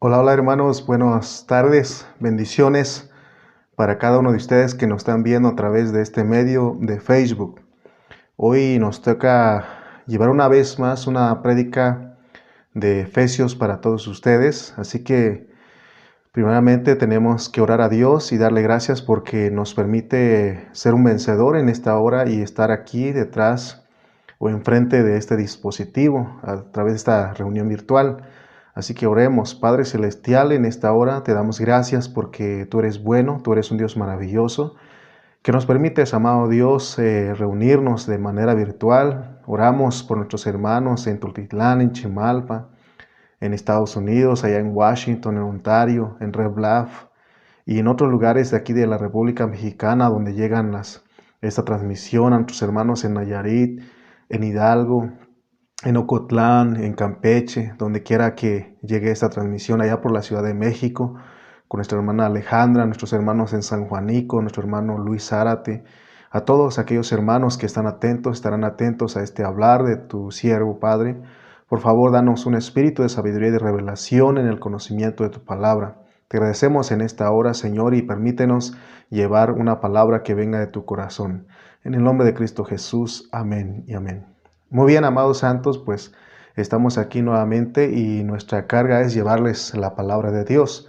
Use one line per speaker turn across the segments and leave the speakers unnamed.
Hola, hola hermanos, buenas tardes, bendiciones para cada uno de ustedes que nos están viendo a través de este medio de Facebook. Hoy nos toca llevar una vez más una prédica de Efesios para todos ustedes, así que primeramente tenemos que orar a Dios y darle gracias porque nos permite ser un vencedor en esta hora y estar aquí detrás o enfrente de este dispositivo a través de esta reunión virtual. Así que oremos. Padre Celestial, en esta hora te damos gracias porque tú eres bueno, tú eres un Dios maravilloso, que nos permites, amado Dios, reunirnos de manera virtual. Oramos por nuestros hermanos en Tultitlán, en Chimalpa, en Estados Unidos, allá en Washington, en Ontario, en Red Bluff y en otros lugares de aquí de la República Mexicana donde llegan esta transmisión a nuestros hermanos en Nayarit, en Hidalgo, en Ocotlán, en Campeche, donde quiera que llegue esta transmisión, allá por la Ciudad de México, con nuestra hermana Alejandra, nuestros hermanos en San Juanico, nuestro hermano Luis Zárate, a todos aquellos hermanos que están atentos, estarán atentos a este hablar de tu siervo, Padre. Por favor, danos un espíritu de sabiduría y de revelación en el conocimiento de tu palabra. Te agradecemos en esta hora, Señor, y permítenos llevar una palabra que venga de tu corazón. En el nombre de Cristo Jesús, amén y amén. Muy bien, amados santos, pues estamos aquí nuevamente y nuestra carga es llevarles la palabra de Dios.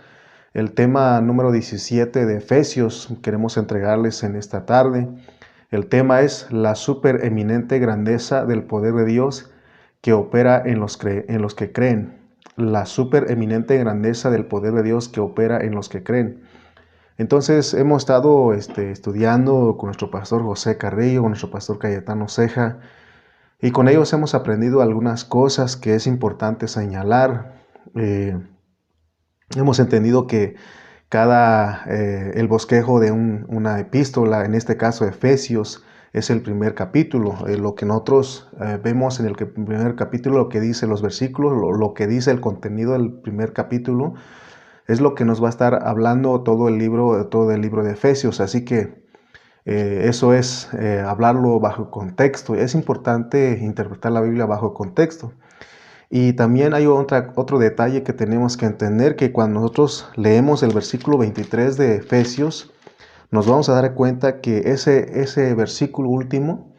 El tema número 17 de Efesios queremos entregarles en esta tarde. El tema es la supereminente grandeza del poder de Dios que opera en los que creen. La supereminente grandeza del poder de Dios que opera en los que creen. Entonces hemos estado estudiando con nuestro pastor José Carrillo, con nuestro pastor Cayetano Ceja, y con ellos hemos aprendido algunas cosas que es importante señalar. Hemos entendido que el bosquejo de una epístola, en este caso Efesios, es el primer capítulo. Lo que nosotros vemos en el primer capítulo, lo que dice los versículos, lo que dice el contenido del primer capítulo, es lo que nos va a estar hablando todo el libro de Efesios. Así que eso es hablarlo bajo contexto. Es importante interpretar la Biblia bajo contexto. Y también hay otro detalle que tenemos que entender, que cuando nosotros leemos el versículo 23 de Efesios, nos vamos a dar cuenta que ese versículo último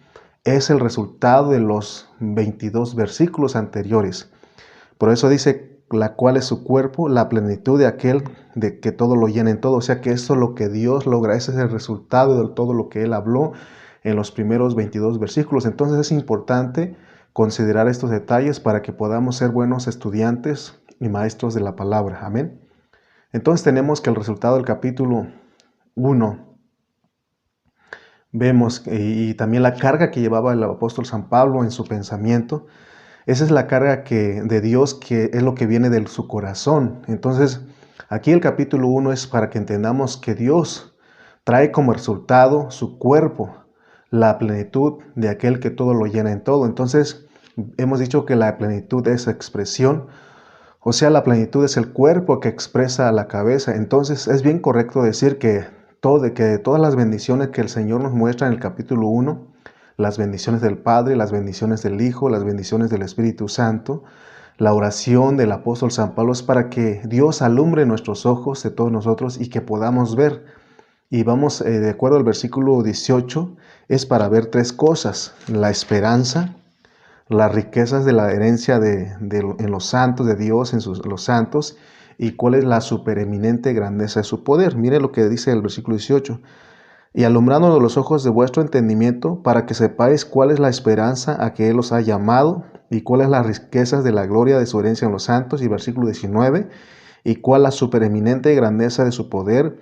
es el resultado de los 22 versículos anteriores. Por eso dice, la cual es su cuerpo, la plenitud de aquel de que todo lo llena en todo. O sea que eso es lo que Dios logra, ese es el resultado de todo lo que Él habló en los primeros 22 versículos. Entonces es importante considerar estos detalles para que podamos ser buenos estudiantes y maestros de la palabra. Amén. Entonces tenemos que el resultado del capítulo 1, vemos, y también la carga que llevaba el apóstol San Pablo en su pensamiento. Esa es la carga de Dios, que es lo que viene de su corazón. Entonces, aquí el capítulo 1 es para que entendamos que Dios trae como resultado su cuerpo, la plenitud de aquel que todo lo llena en todo. Entonces, hemos dicho que la plenitud es expresión, o sea, la plenitud es el cuerpo que expresa a la cabeza. Entonces, es bien correcto decir que todas las bendiciones que el Señor nos muestra en el capítulo 1, las bendiciones del Padre, las bendiciones del Hijo, las bendiciones del Espíritu Santo, la oración del apóstol San Pablo es para que Dios alumbre nuestros ojos de todos nosotros y que podamos ver. Y vamos, de acuerdo al versículo 18, es para ver tres cosas: la esperanza, las riquezas de la herencia en los santos de Dios, los santos, y cuál es la supereminente grandeza de su poder. Mire lo que dice el versículo 18. Y alumbrándonos los ojos de vuestro entendimiento, para que sepáis cuál es la esperanza a que Él os ha llamado, y cuáles las riquezas de la gloria de su herencia en los santos. Y versículo 19, y cuál la supereminente grandeza de su poder,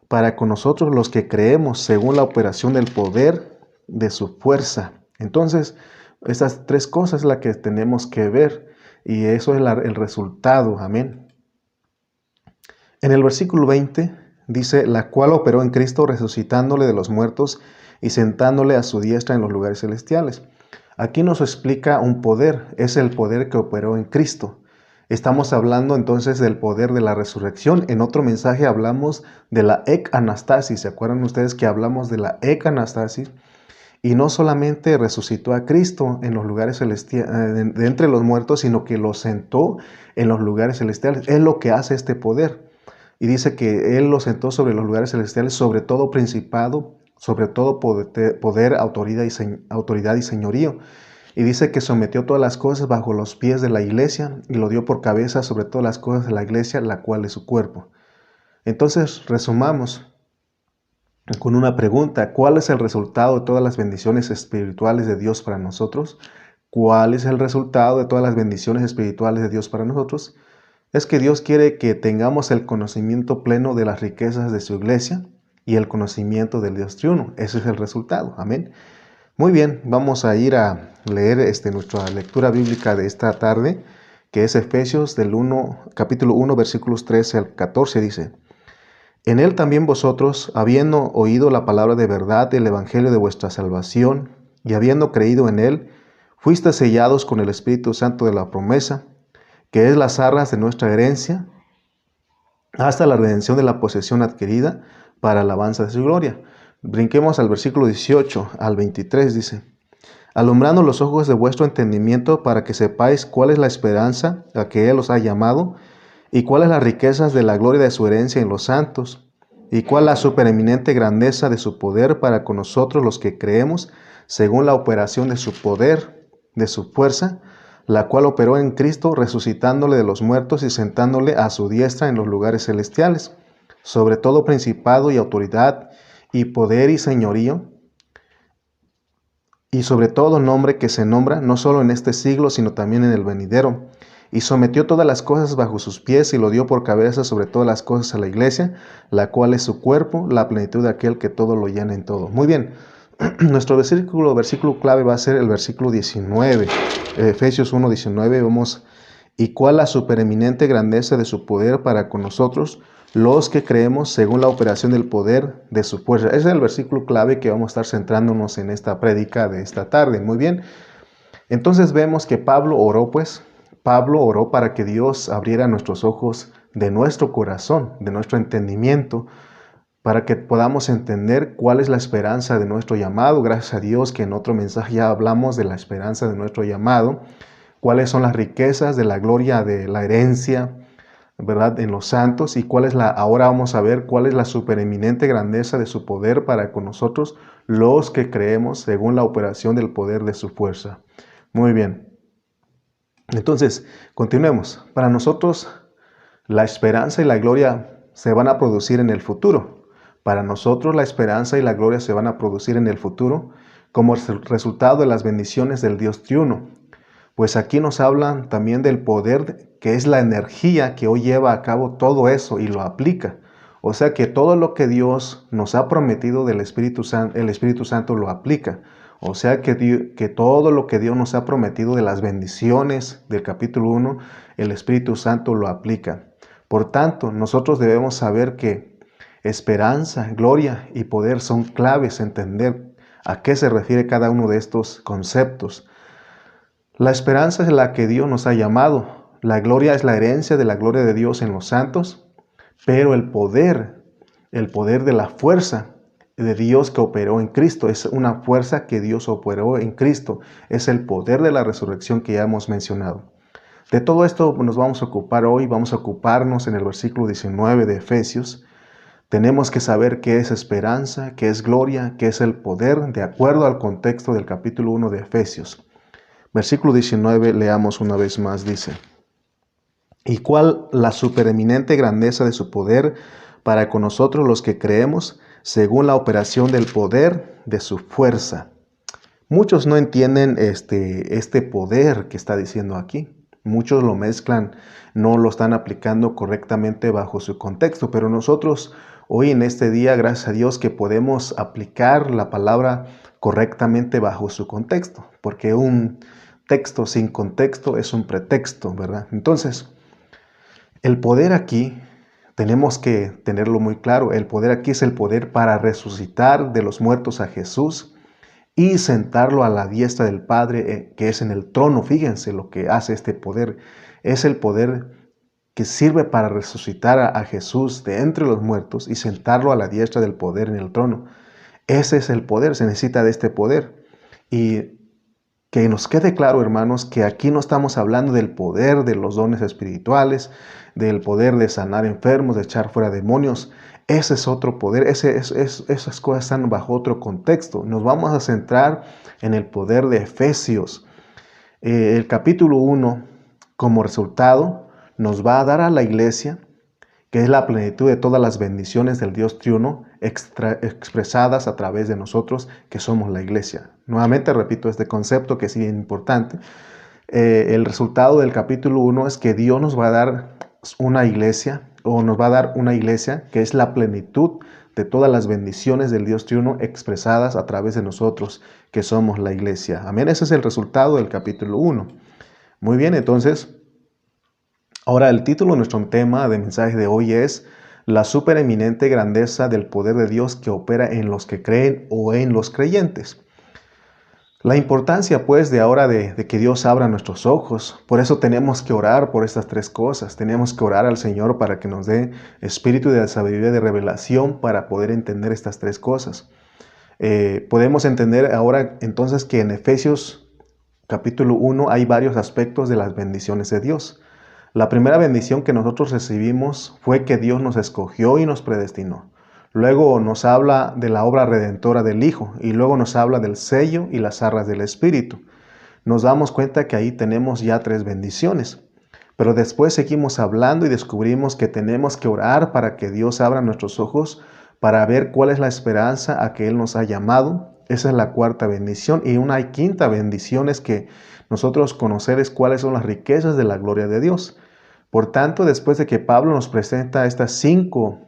para con nosotros los que creemos, según la operación del poder de su fuerza. Entonces, estas tres cosas es la que tenemos que ver, y eso es el resultado. Amén. En el versículo 20 dice, la cual operó en Cristo, resucitándole de los muertos y sentándole a su diestra en los lugares celestiales. Aquí nos explica un poder, es el poder que operó en Cristo. Estamos hablando entonces del poder de la resurrección. En otro mensaje hablamos de la ecanastasis. ¿Se acuerdan ustedes que hablamos de la ecanastasis? Y no solamente resucitó a Cristo en los lugares celestiales, de entre los muertos, sino que lo sentó en los lugares celestiales. Es lo que hace este poder. Y dice que Él lo sentó sobre los lugares celestiales, sobre todo principado, sobre todo poder, autoridad y señorío. Y dice que sometió todas las cosas bajo los pies de la iglesia y lo dio por cabeza sobre todas las cosas de la iglesia, la cual es su cuerpo. Entonces, resumamos con una pregunta: ¿cuál es el resultado de todas las bendiciones espirituales de Dios para nosotros? ¿Cuál es el resultado de todas las bendiciones espirituales de Dios para nosotros? Es que Dios quiere que tengamos el conocimiento pleno de las riquezas de su iglesia y el conocimiento del Dios triuno. Ese es el resultado. Amén. Muy bien, vamos a ir a leer nuestra lectura bíblica de esta tarde, que es Efesios capítulo 1, versículos 13 al 14, dice: En él también vosotros, habiendo oído la palabra de verdad del evangelio de vuestra salvación, y habiendo creído en él, fuisteis sellados con el Espíritu Santo de la promesa, que es las arras de nuestra herencia, hasta la redención de la posesión adquirida para alabanza de su gloria. Brinquemos al versículo 18 al 23, dice: Alumbrando los ojos de vuestro entendimiento, para que sepáis cuál es la esperanza a que Él os ha llamado, y cuáles las riquezas de la gloria de su herencia en los santos, y cuál la supereminente grandeza de su poder para con nosotros los que creemos, según la operación de su poder, de su fuerza, la cual operó en Cristo, resucitándole de los muertos y sentándole a su diestra en los lugares celestiales, sobre todo principado y autoridad, y poder y señorío, y sobre todo nombre que se nombra, no solo en este siglo, sino también en el venidero. Y sometió todas las cosas bajo sus pies y lo dio por cabeza sobre todas las cosas a la iglesia, la cual es su cuerpo, la plenitud de aquel que todo lo llena en todo. Muy bien, nuestro versículo clave va a ser el versículo 19, Efesios 1, 19. Vamos: y cuál la supereminente grandeza de su poder para con nosotros, los que creemos, según la operación del poder de su fuerza. Ese es el versículo clave que vamos a estar centrándonos en esta prédica de esta tarde. Muy bien, entonces vemos que Pablo oró para que Dios abriera nuestros ojos de nuestro corazón, de nuestro entendimiento, para que podamos entender cuál es la esperanza de nuestro llamado. Gracias a Dios que en otro mensaje ya hablamos de la esperanza de nuestro llamado, cuáles son las riquezas de la gloria de la herencia, ¿verdad?, en los santos, y ahora vamos a ver cuál es la supereminente grandeza de su poder para con nosotros, los que creemos, según la operación del poder de su fuerza. Muy bien. Entonces, continuemos. Para nosotros, la esperanza y la gloria se van a producir en el futuro. Para nosotros, la esperanza y la gloria se van a producir en el futuro como resultado de las bendiciones del Dios triuno. Pues aquí nos hablan también del poder, que es la energía que hoy lleva a cabo todo eso y lo aplica. O sea que todo lo que Dios nos ha prometido del Espíritu Santo, el Espíritu Santo lo aplica. O sea que todo lo que Dios nos ha prometido de las bendiciones del capítulo 1, el Espíritu Santo lo aplica. Por tanto, nosotros debemos saber que esperanza, gloria y poder son claves, entender a qué se refiere cada uno de estos conceptos. La esperanza es la que Dios nos ha llamado. La gloria es la herencia de la gloria de Dios en los santos, pero el poder de la fuerza de Dios que operó en Cristo, es una fuerza que Dios operó en Cristo, es el poder de la resurrección que ya hemos mencionado. De todo esto nos vamos a ocupar hoy, vamos a ocuparnos en el versículo 19 de Efesios. Tenemos que saber qué es esperanza, qué es gloria, qué es el poder, de acuerdo al contexto del capítulo 1 de Efesios. Versículo 19, leamos una vez más, dice: y cuál la supereminente grandeza de su poder para con nosotros los que creemos, según la operación del poder de su fuerza. Muchos no entienden este poder que está diciendo aquí. Muchos lo mezclan, no lo están aplicando correctamente bajo su contexto, pero nosotros hoy en este día, gracias a Dios, que podemos aplicar la palabra correctamente bajo su contexto, porque un texto sin contexto es un pretexto, ¿verdad? Entonces, el poder aquí, tenemos que tenerlo muy claro, el poder aquí es el poder para resucitar de los muertos a Jesús y sentarlo a la diestra del Padre, que es en el trono. Fíjense lo que hace este poder. Es el poder que sirve para resucitar a Jesús de entre los muertos y sentarlo a la diestra del poder en el trono. Ese es el poder, se necesita de este poder. Y que nos quede claro, hermanos, que aquí no estamos hablando del poder de los dones espirituales, del poder de sanar enfermos, de echar fuera demonios. Ese es otro poder, esas cosas están bajo otro contexto. Nos vamos a centrar en el poder de Efesios. El capítulo 1, como resultado, nos va a dar a la iglesia, que es la plenitud de todas las bendiciones del Dios triuno expresadas a través de nosotros, que somos la iglesia. Nuevamente repito este concepto que es bien importante. El resultado del capítulo 1 es que Dios nos va a dar una iglesia, o nos va a dar una iglesia que es la plenitud de todas las bendiciones del Dios triuno expresadas a través de nosotros, que somos la iglesia. Amén. Ese es el resultado del capítulo 1. Muy bien, entonces, ahora el título de nuestro tema de mensaje de hoy es la supereminente grandeza del poder de Dios que opera en los que creen o en los creyentes. La importancia pues de ahora de que Dios abra nuestros ojos. Por eso tenemos que orar por estas tres cosas. Tenemos que orar al Señor para que nos dé espíritu de sabiduría, de revelación, para poder entender estas tres cosas. Podemos entender ahora entonces que en Efesios capítulo 1 hay varios aspectos de las bendiciones de Dios. La primera bendición que nosotros recibimos fue que Dios nos escogió y nos predestinó. Luego nos habla de la obra redentora del Hijo y luego nos habla del sello y las arras del Espíritu. Nos damos cuenta que ahí tenemos ya tres bendiciones. Pero después seguimos hablando y descubrimos que tenemos que orar para que Dios abra nuestros ojos para ver cuál es la esperanza a que Él nos ha llamado. Esa es la cuarta bendición. Y una quinta bendición es que nosotros conocer cuáles son las riquezas de la gloria de Dios. Por tanto, después de que Pablo nos presenta estas cinco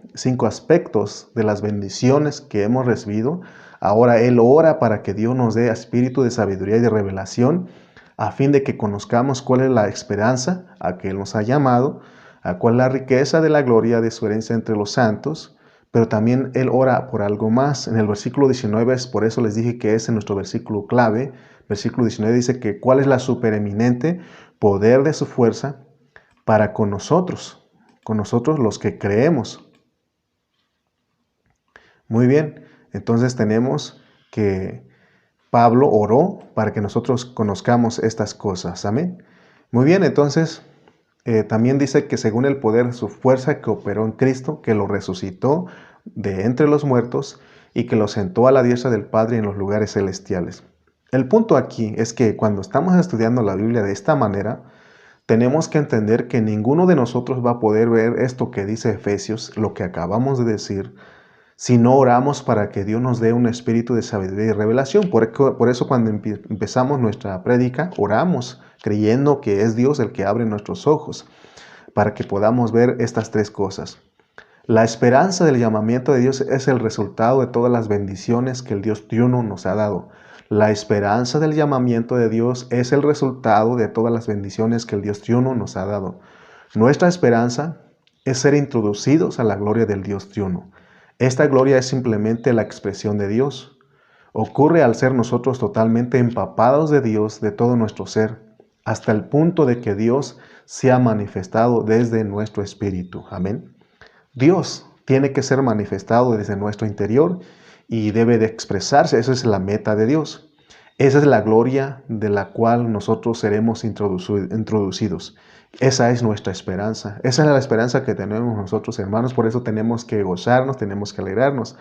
aspectos de las bendiciones que hemos recibido, ahora él ora para que Dios nos dé espíritu de sabiduría y de revelación, a fin de que conozcamos cuál es la esperanza a que Él nos ha llamado, a cuál es la riqueza de la gloria de su herencia entre los santos, pero también Él ora por algo más. En el versículo 19, por eso les dije que es en nuestro versículo clave. Versículo 19 dice que cuál es la supereminente poder de su fuerza para con nosotros los que creemos. Muy bien, entonces tenemos que Pablo oró para que nosotros conozcamos estas cosas. Amén. Muy bien, entonces también dice que según el poder de su fuerza que operó en Cristo, que lo resucitó de entre los muertos y que lo sentó a la diestra del Padre en los lugares celestiales. El punto aquí es que cuando estamos estudiando la Biblia de esta manera, tenemos que entender que ninguno de nosotros va a poder ver esto que dice Efesios, lo que acabamos de decir, si no oramos para que Dios nos dé un espíritu de sabiduría y revelación. Por eso cuando empezamos nuestra prédica, oramos creyendo que es Dios el que abre nuestros ojos para que podamos ver estas tres cosas. La esperanza del llamamiento de Dios es el resultado de todas las bendiciones que el Dios triuno nos ha dado. La esperanza del llamamiento de Dios es el resultado de todas las bendiciones que el Dios triuno nos ha dado. Nuestra esperanza es ser introducidos a la gloria del Dios triuno. Esta gloria es simplemente la expresión de Dios. Ocurre al ser nosotros totalmente empapados de Dios, de todo nuestro ser, hasta el punto de que Dios se ha manifestado desde nuestro espíritu. Amén. Dios tiene que ser manifestado desde nuestro interior y debe de expresarse. Esa es la meta de Dios. Esa es la gloria de la cual nosotros seremos introducidos. Esa es nuestra esperanza. Esa es la esperanza que tenemos nosotros, hermanos. Por eso tenemos que gozarnos, tenemos que alegrarnos.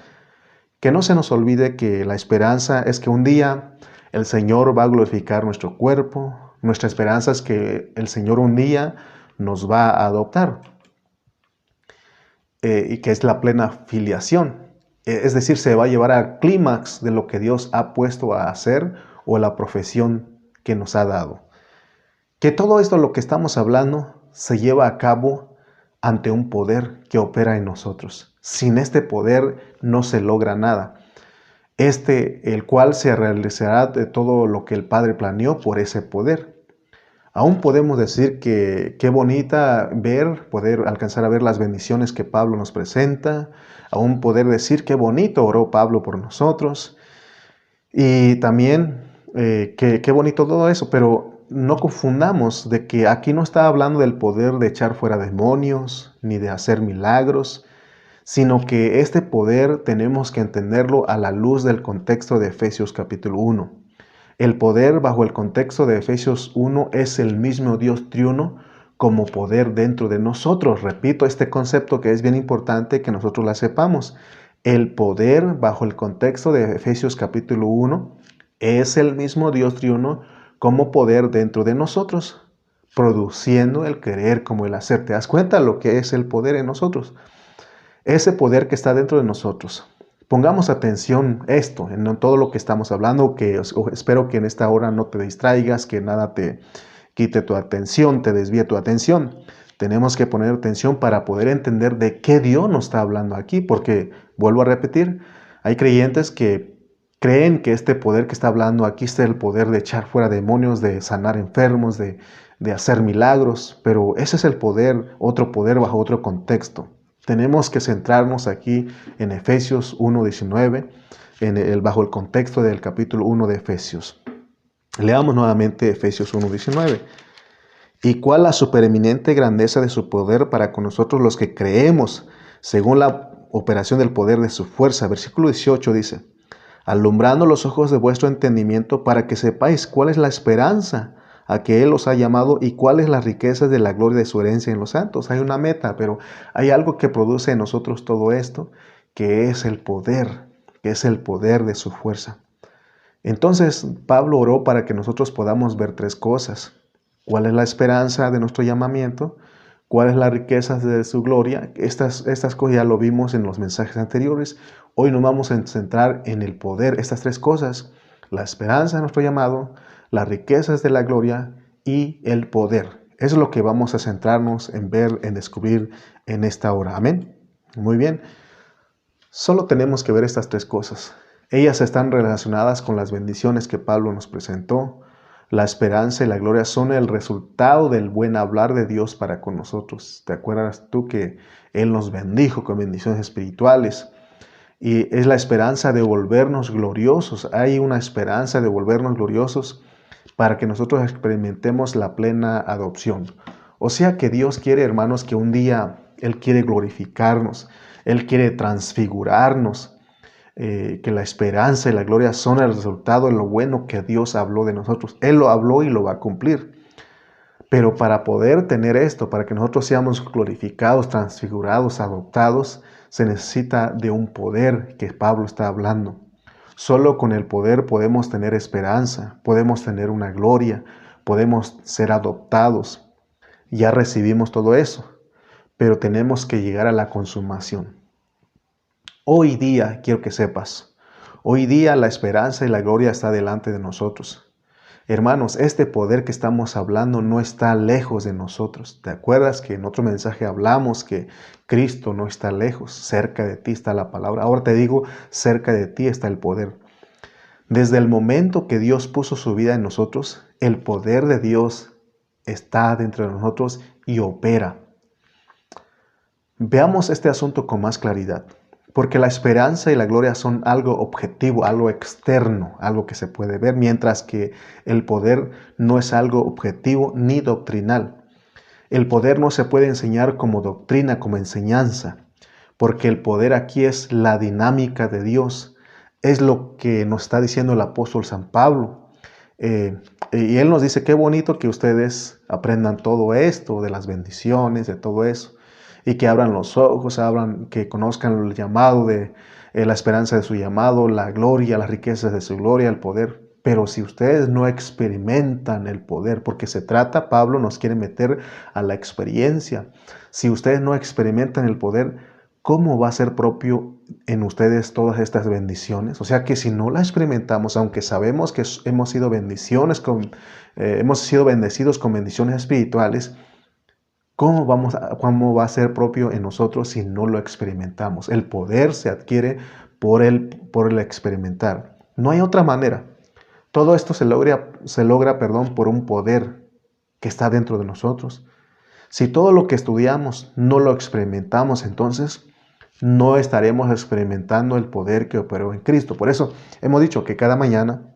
Que no se nos olvide que la esperanza es que un día el Señor va a glorificar nuestro cuerpo. Nuestra esperanza es que el Señor un día nos va a adoptar. Y que es la plena filiación. Es decir, se va a llevar al clímax de lo que Dios ha puesto a hacer o la profesión que nos ha dado. Que todo esto, lo que estamos hablando, se lleva a cabo ante un poder que opera en nosotros. Sin este poder no se logra nada. El cual se realizará de todo lo que el Padre planeó por ese poder. Aún podemos decir que qué bonita poder alcanzar a ver las bendiciones que Pablo nos presenta. Aún poder decir qué bonito oró Pablo por nosotros. Y también qué bonito todo eso, pero no confundamos de que aquí no está hablando del poder de echar fuera demonios, ni de hacer milagros, sino que este poder tenemos que entenderlo a la luz del contexto de Efesios capítulo 1. El poder bajo el contexto de Efesios 1 es el mismo Dios triuno como poder dentro de nosotros. Repito este concepto que es bien importante que nosotros la sepamos. El poder bajo el contexto de Efesios capítulo 1 es el mismo Dios triuno como poder dentro de nosotros, produciendo el querer como el hacer. ¿Te das cuenta lo que es el poder en nosotros? Ese poder que está dentro de nosotros. Pongamos atención esto, en todo lo que estamos hablando, que espero que en esta hora no te distraigas, que nada te quite tu atención, te desvíe tu atención. Tenemos que poner atención para poder entender de qué Dios nos está hablando aquí, porque, vuelvo a repetir, hay creyentes que creen que este poder que está hablando aquí es el poder de echar fuera demonios, de sanar enfermos, de hacer milagros, pero ese es el poder, otro poder bajo otro contexto. Tenemos que centrarnos aquí en Efesios 1:19, bajo el contexto del capítulo 1 de Efesios. Leamos nuevamente Efesios 1:19. ¿Y cuál la supereminente grandeza de su poder para con nosotros los que creemos, según la operación del poder de su fuerza? Versículo 18 dice, alumbrando los ojos de vuestro entendimiento para que sepáis cuál es la esperanza a que Él os ha llamado y cuáles las riquezas de la gloria de su herencia en los santos. Hay una meta, pero hay algo que produce en nosotros todo esto, que es el poder de su fuerza. Entonces, Pablo oró para que nosotros podamos ver tres cosas. ¿Cuál es la esperanza de nuestro llamamiento? ¿Cuál es la riqueza de su gloria? Estas cosas ya lo vimos en los mensajes anteriores. Hoy nos vamos a centrar en el poder, estas tres cosas. La esperanza de nuestro llamado, las riquezas de la gloria y el poder. Eso es lo que vamos a centrarnos en ver, en descubrir en esta hora. Amén. Muy bien. Solo tenemos que ver estas tres cosas. Ellas están relacionadas con las bendiciones que Pablo nos presentó. La esperanza y la gloria son el resultado del buen hablar de Dios para con nosotros. ¿Te acuerdas tú que Él nos bendijo con bendiciones espirituales? Y es la esperanza de volvernos gloriosos. Hay una esperanza de volvernos gloriosos para que nosotros experimentemos la plena adopción. O sea que Dios quiere, hermanos, que un día Él quiere glorificarnos, Él quiere transfigurarnos, que la esperanza y la gloria son el resultado de lo bueno que Dios habló de nosotros. Él lo habló y lo va a cumplir. Pero para poder tener esto, para que nosotros seamos glorificados, transfigurados, adoptados, se necesita de un poder que Pablo está hablando. Solo con el poder podemos tener esperanza, podemos tener una gloria, podemos ser adoptados. Ya recibimos todo eso, pero tenemos que llegar a la consumación. Hoy día, quiero que sepas, hoy día la esperanza y la gloria está delante de nosotros. Hermanos, este poder que estamos hablando no está lejos de nosotros. ¿Te acuerdas que en otro mensaje hablamos que Cristo no está lejos? Cerca de ti está la palabra. Ahora te digo, cerca de ti está el poder. Desde el momento que Dios puso su vida en nosotros, el poder de Dios está dentro de nosotros y opera. Veamos este asunto con más claridad. Porque la esperanza y la gloria son algo objetivo, algo externo, algo que se puede ver, mientras que el poder no es algo objetivo ni doctrinal. El poder no se puede enseñar como doctrina, como enseñanza, porque el poder aquí es la dinámica de Dios. Es lo que nos está diciendo el apóstol San Pablo. Y él nos dice, qué bonito que ustedes aprendan todo esto, de las bendiciones, de todo eso. Y que abran los ojos, que conozcan el llamado de la esperanza de su llamado, la gloria, las riquezas de su gloria, el poder. Pero si ustedes no experimentan el poder, porque se trata, Pablo nos quiere meter a la experiencia. Si ustedes no experimentan el poder, ¿cómo va a ser propio en ustedes todas estas bendiciones? O sea que si no la experimentamos, aunque sabemos que hemos sido bendecidos con bendiciones espirituales, ¿cómo va a ser propio en nosotros si no lo experimentamos? El poder se adquiere por el experimentar. No hay otra manera. Todo esto se logra, por un poder que está dentro de nosotros. Si todo lo que estudiamos no lo experimentamos, entonces no estaremos experimentando el poder que operó en Cristo. Por eso hemos dicho que cada mañana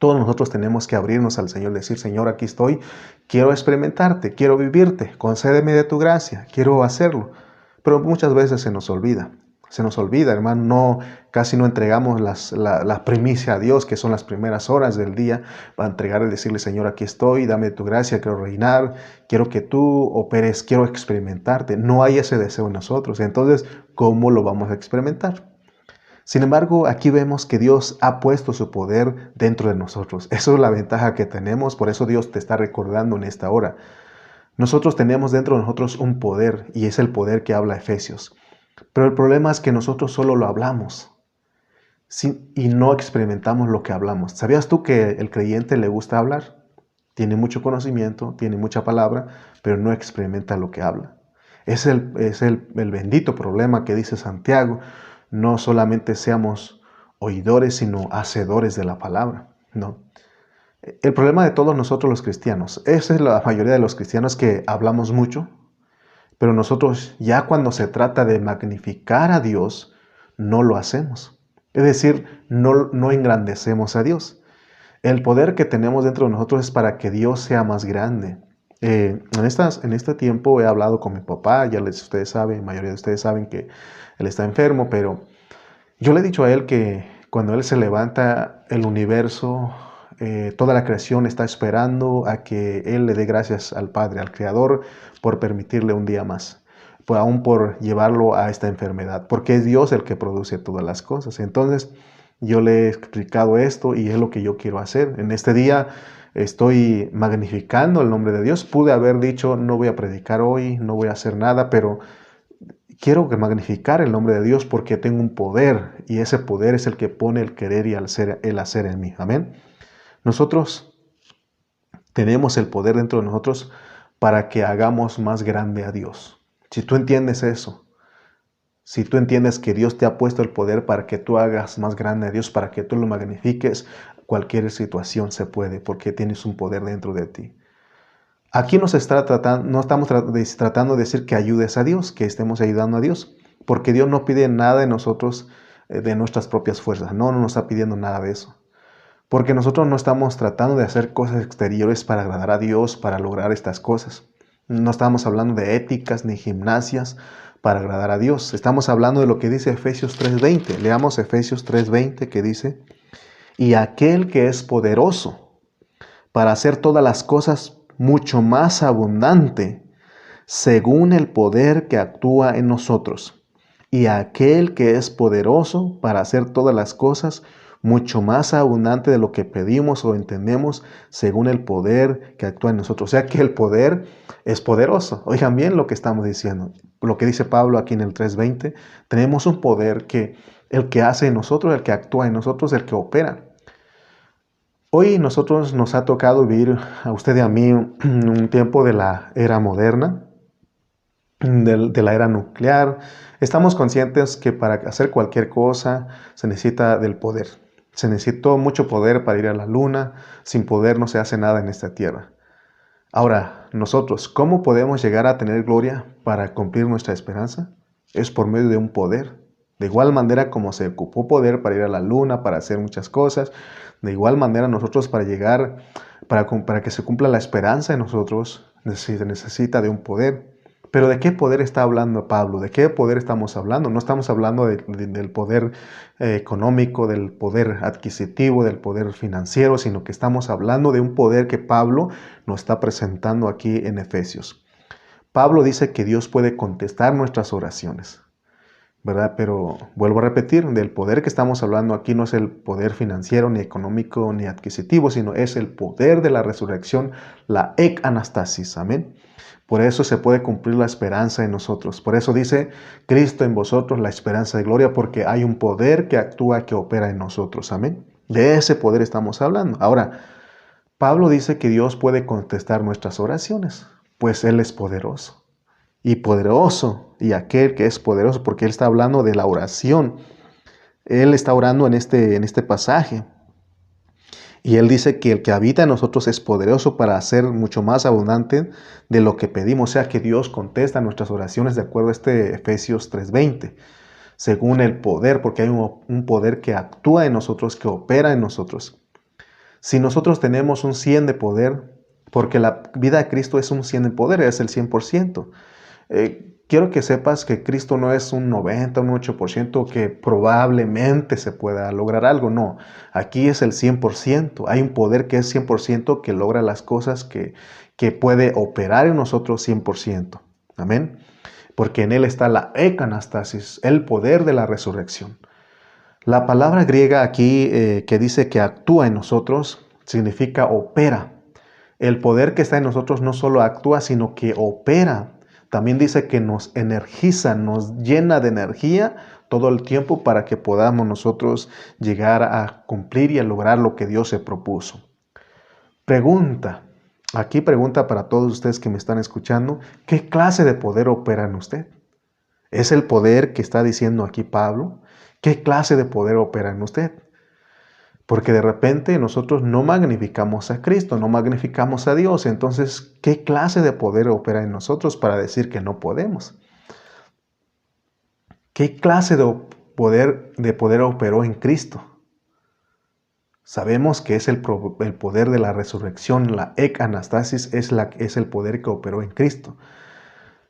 todos nosotros tenemos que abrirnos al Señor, decir, Señor, aquí estoy, quiero experimentarte, quiero vivirte, concédeme de tu gracia, quiero hacerlo. pero muchas veces se nos olvida. Se nos olvida, hermano, casi no entregamos la primicia a Dios, que son las primeras horas del día, para entregar y decirle, Señor, aquí estoy, dame tu gracia, quiero reinar, quiero que tú operes, quiero experimentarte. No hay ese deseo en nosotros. Entonces, ¿cómo lo vamos a experimentar? Sin embargo, aquí vemos que Dios ha puesto su poder dentro de nosotros. Eso es la ventaja que tenemos, por eso Dios te está recordando en esta hora. Nosotros tenemos dentro de nosotros un poder, y es el poder que habla Efesios. Pero el problema es que nosotros solo lo hablamos y no experimentamos lo que hablamos. ¿Sabías tú que el creyente le gusta hablar? Tiene mucho conocimiento, tiene mucha palabra, pero no experimenta lo que habla. Es el bendito problema que dice Santiago. No solamente seamos oidores, sino hacedores de la palabra, ¿no? El problema de todos nosotros los cristianos, esa es la mayoría de los cristianos, que hablamos mucho, pero nosotros ya cuando se trata de magnificar a Dios, no lo hacemos. Es decir, no engrandecemos a Dios. El poder que tenemos dentro de nosotros es para que Dios sea más grande. En este tiempo he hablado con mi papá, ustedes saben, la mayoría de ustedes saben que él está enfermo, pero yo le he dicho a él que cuando él se levanta, el universo, toda la creación está esperando a que él le dé gracias al Padre, al Creador, por permitirle un día más, aún por llevarlo a esta enfermedad, porque es Dios el que produce todas las cosas. Entonces, yo le he explicado esto y es lo que yo quiero hacer. En este día estoy magnificando el nombre de Dios. Pude haber dicho, no voy a predicar hoy, no voy a hacer nada, pero quiero magnificar el nombre de Dios porque tengo un poder, y ese poder es el que pone el querer y el hacer en mí. Amén. Nosotros tenemos el poder dentro de nosotros para que hagamos más grande a Dios. Si tú entiendes eso, si tú entiendes que Dios te ha puesto el poder para que tú hagas más grande a Dios, para que tú lo magnifiques, cualquier situación se puede, porque tienes un poder dentro de ti. Aquí no estamos tratando de decir que ayudes a Dios, que estemos ayudando a Dios, porque Dios no pide nada de nosotros, de nuestras propias fuerzas. No nos está pidiendo nada de eso. Porque nosotros no estamos tratando de hacer cosas exteriores para agradar a Dios, para lograr estas cosas. No estamos hablando de éticas ni gimnasias para agradar a Dios. Estamos hablando de lo que dice Efesios 3:20. Leamos Efesios 3:20, que dice: y aquel que es poderoso para hacer todas las cosas mucho más abundante, según el poder que actúa en nosotros. Y aquel que es poderoso para hacer todas las cosas mucho más abundante de lo que pedimos o entendemos, según el poder que actúa en nosotros. O sea que el poder es poderoso. Oigan bien lo que estamos diciendo. Lo que dice Pablo aquí en el 3:20. Tenemos un poder que el que hace en nosotros, el que actúa en nosotros, el que opera. Hoy nosotros nos ha tocado vivir, a usted y a mí, un tiempo de la era moderna, de la era nuclear. Estamos conscientes que para hacer cualquier cosa se necesita del poder. Se necesitó mucho poder para ir a la luna. Sin poder no se hace nada en esta tierra. Ahora, nosotros, ¿cómo podemos llegar a tener gloria para cumplir nuestra esperanza? Es por medio de un poder. De igual manera como se ocupó poder para ir a la luna, para hacer muchas cosas, de igual manera nosotros para llegar, para que se cumpla la esperanza en nosotros, se necesita de un poder. Pero ¿de qué poder está hablando Pablo? ¿De qué poder estamos hablando? No estamos hablando del poder económico, del poder adquisitivo, del poder financiero, sino que estamos hablando de un poder que Pablo nos está presentando aquí en Efesios. Pablo dice que Dios puede contestar nuestras oraciones, ¿verdad? Pero vuelvo a repetir, del poder que estamos hablando aquí no es el poder financiero, ni económico, ni adquisitivo, sino es el poder de la resurrección, la anastasis. Amén. Por eso se puede cumplir la esperanza en nosotros. Por eso dice Cristo en vosotros, la esperanza de gloria, porque hay un poder que actúa, que opera en nosotros. Amén. De ese poder estamos hablando. Ahora, Pablo dice que Dios puede contestar nuestras oraciones, pues Él es poderoso. Y poderoso, y aquel que es poderoso, porque Él está hablando de la oración. Él está orando en este pasaje. Y Él dice que el que habita en nosotros es poderoso para hacer mucho más abundante de lo que pedimos. O sea que Dios contesta nuestras oraciones de acuerdo a Efesios 3:20. Según el poder, porque hay un poder que actúa en nosotros, que opera en nosotros. Si nosotros tenemos un 100 de poder, porque la vida de Cristo es un 100 de poder, es el 100%. Quiero que sepas que Cristo no es un 90, un 8% que probablemente se pueda lograr algo. No, aquí es el 100%. Hay un poder que es 100% que logra las cosas que puede operar en nosotros 100%. Amén. Porque en Él está la ecanastasis, el poder de la resurrección. La palabra griega aquí que dice que actúa en nosotros significa opera. El poder que está en nosotros no solo actúa, sino que opera. También dice que nos energiza, nos llena de energía todo el tiempo para que podamos nosotros llegar a cumplir y a lograr lo que Dios se propuso. Pregunta, aquí pregunta para todos ustedes que me están escuchando, ¿qué clase de poder opera en usted? ¿Es el poder que está diciendo aquí Pablo? ¿Qué clase de poder opera en usted? Porque de repente nosotros no magnificamos a Cristo, no magnificamos a Dios. Entonces, ¿qué clase de poder opera en nosotros para decir que no podemos? ¿Qué clase de poder operó en Cristo? Sabemos que es el poder de la resurrección, la ecanastasis es el poder que operó en Cristo.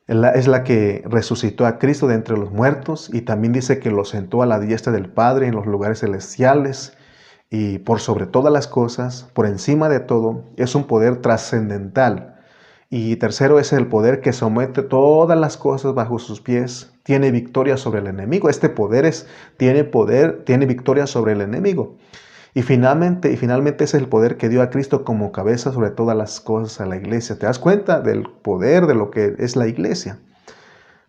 Es la que resucitó a Cristo de entre los muertos y también dice que lo sentó a la diestra del Padre en los lugares celestiales y por sobre todas las cosas, por encima de todo, es un poder trascendental. Y tercero es el poder que somete todas las cosas bajo sus pies, tiene victoria sobre el enemigo. Este tiene victoria sobre el enemigo. Y finalmente es el poder que dio a Cristo como cabeza sobre todas las cosas a la iglesia. ¿Te das cuenta del poder de lo que es la iglesia?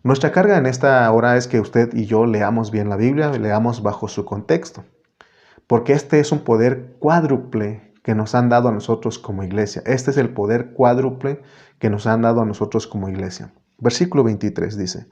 Nuestra carga en esta hora es que usted y yo leamos bien la Biblia, leamos bajo su contexto. Porque este es un poder cuádruple que nos han dado a nosotros como iglesia. Este es el poder cuádruple que nos han dado a nosotros como iglesia. Versículo 23 dice,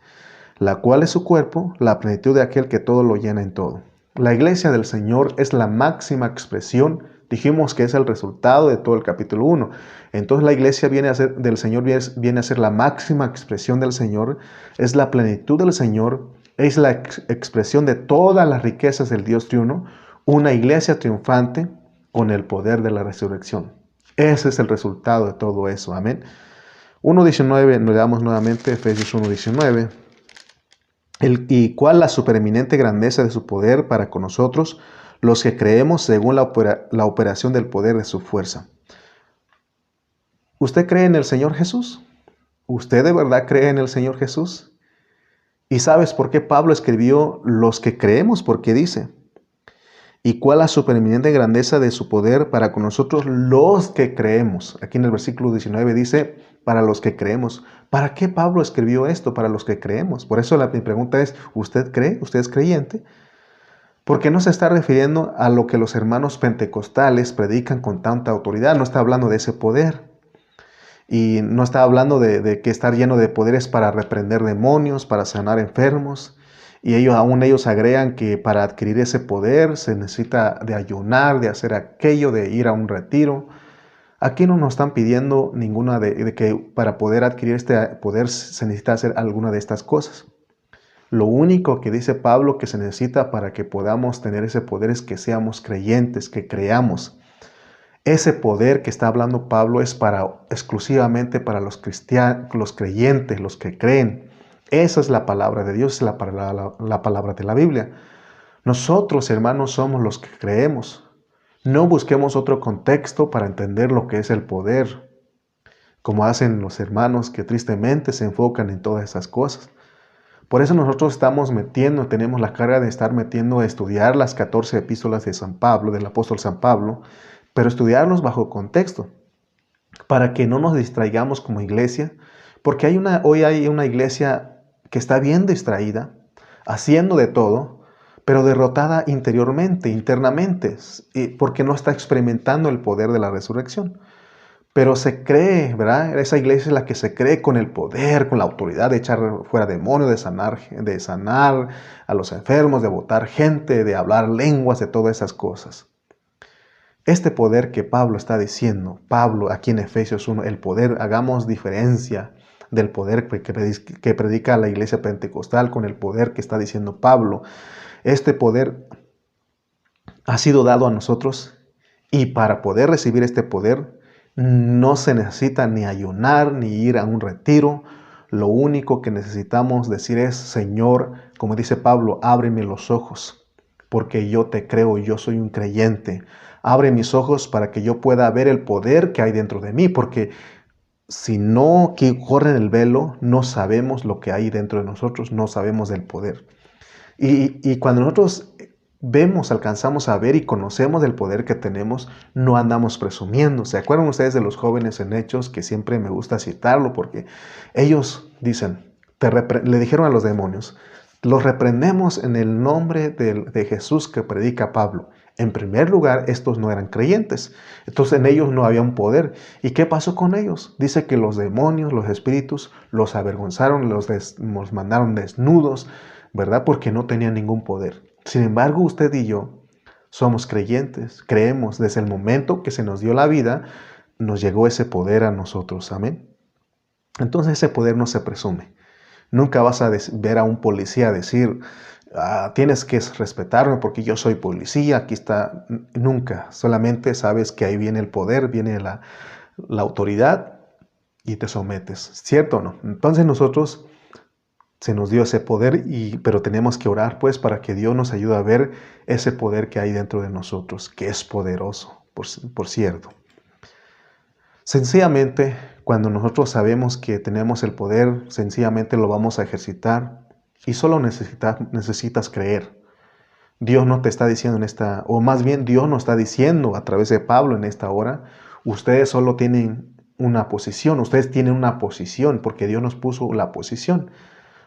la cual es su cuerpo, la plenitud de aquel que todo lo llena en todo. La iglesia del Señor es la máxima expresión, dijimos que es el resultado de todo el capítulo 1. Entonces la iglesia del Señor viene a ser la máxima expresión del Señor, es la plenitud del Señor, es la expresión de todas las riquezas del Dios triuno, una iglesia triunfante con el poder de la resurrección. Ese es el resultado de todo eso, amén. 1.19, nos damos nuevamente, Efesios 1.19. Y cuál la supereminente grandeza de su poder para con nosotros, los que creemos según la operación del poder de su fuerza. ¿Usted cree en el Señor Jesús? ¿Usted de verdad cree en el Señor Jesús? ¿Y sabes por qué Pablo escribió los que creemos? Porque dice, y cuál la supereminente grandeza de su poder para con nosotros los que creemos. Aquí en el versículo 19 dice, para los que creemos. ¿Para qué Pablo escribió esto? Para los que creemos. Por eso mi pregunta es, ¿usted cree? ¿Usted es creyente? Porque no se está refiriendo a lo que los hermanos pentecostales predican con tanta autoridad. No está hablando de ese poder. Y no está hablando de que estar lleno de poderes para reprender demonios, para sanar enfermos. Y ellos agregan que para adquirir ese poder se necesita de ayunar, de hacer aquello, de ir a un retiro. Aquí no nos están pidiendo ninguna de que para poder adquirir este poder se necesita hacer alguna de estas cosas. Lo único que dice Pablo que se necesita para que podamos tener ese poder es que seamos creyentes, que creamos. Ese poder que está hablando Pablo es exclusivamente para los cristianos, los creyentes, los que creen. Esa es la palabra de Dios, es la palabra de la Biblia. Nosotros, hermanos, somos los que creemos. No busquemos otro contexto para entender lo que es el poder, como hacen los hermanos que tristemente se enfocan en todas esas cosas. Por eso nosotros tenemos la carga de estar metiendo a estudiar las 14 epístolas de San Pablo, del apóstol San Pablo, pero estudiarlos bajo contexto, para que no nos distraigamos como iglesia, porque hoy hay una iglesia que está bien distraída, haciendo de todo, pero derrotada internamente, porque no está experimentando el poder de la resurrección. Pero se cree, ¿verdad? Esa iglesia es la que se cree con el poder, con la autoridad de echar fuera demonios, de sanar a los enfermos, de botar gente, de hablar lenguas, de todas esas cosas. Este poder que Pablo está diciendo, Pablo aquí en Efesios 1, el poder, hagamos diferencia del poder que predica la iglesia pentecostal con el poder que está diciendo Pablo. Este poder ha sido dado a nosotros y para poder recibir este poder no se necesita ni ayunar ni ir a un retiro. Lo único que necesitamos decir es, Señor, como dice Pablo, ábreme los ojos, porque yo te creo, yo soy un creyente. Abre mis ojos para que yo pueda ver el poder que hay dentro de mí, porque si no corren el velo, no sabemos lo que hay dentro de nosotros, no sabemos del poder. Y cuando nosotros vemos, alcanzamos a ver y conocemos del poder que tenemos, no andamos presumiendo. ¿Se acuerdan ustedes de los jóvenes en Hechos? Que siempre me gusta citarlo porque ellos dicen, le dijeron a los demonios, los reprendemos en el nombre de Jesús que predica Pablo. En primer lugar, estos no eran creyentes, entonces en ellos no había un poder. ¿Y qué pasó con ellos? Dice que los demonios, los espíritus, los avergonzaron, los mandaron desnudos, ¿verdad? Porque no tenían ningún poder. Sin embargo, usted y yo somos creyentes, creemos desde el momento que se nos dio la vida, nos llegó ese poder a nosotros, amén. Entonces ese poder no se presume. Nunca vas a ver a un policía decir, tienes que respetarme porque yo soy policía, aquí está. Nunca, solamente sabes que ahí viene el poder, viene la autoridad y te sometes, ¿cierto o no? Entonces nosotros se nos dio ese poder, pero tenemos que orar pues para que Dios nos ayude a ver ese poder que hay dentro de nosotros, que es poderoso, por cierto. Sencillamente, cuando nosotros sabemos que tenemos el poder, sencillamente lo vamos a ejercitar y solo necesitas creer. Dios no te está diciendo o más bien Dios nos está diciendo a través de Pablo en esta hora, ustedes solo tienen una posición, porque Dios nos puso la posición.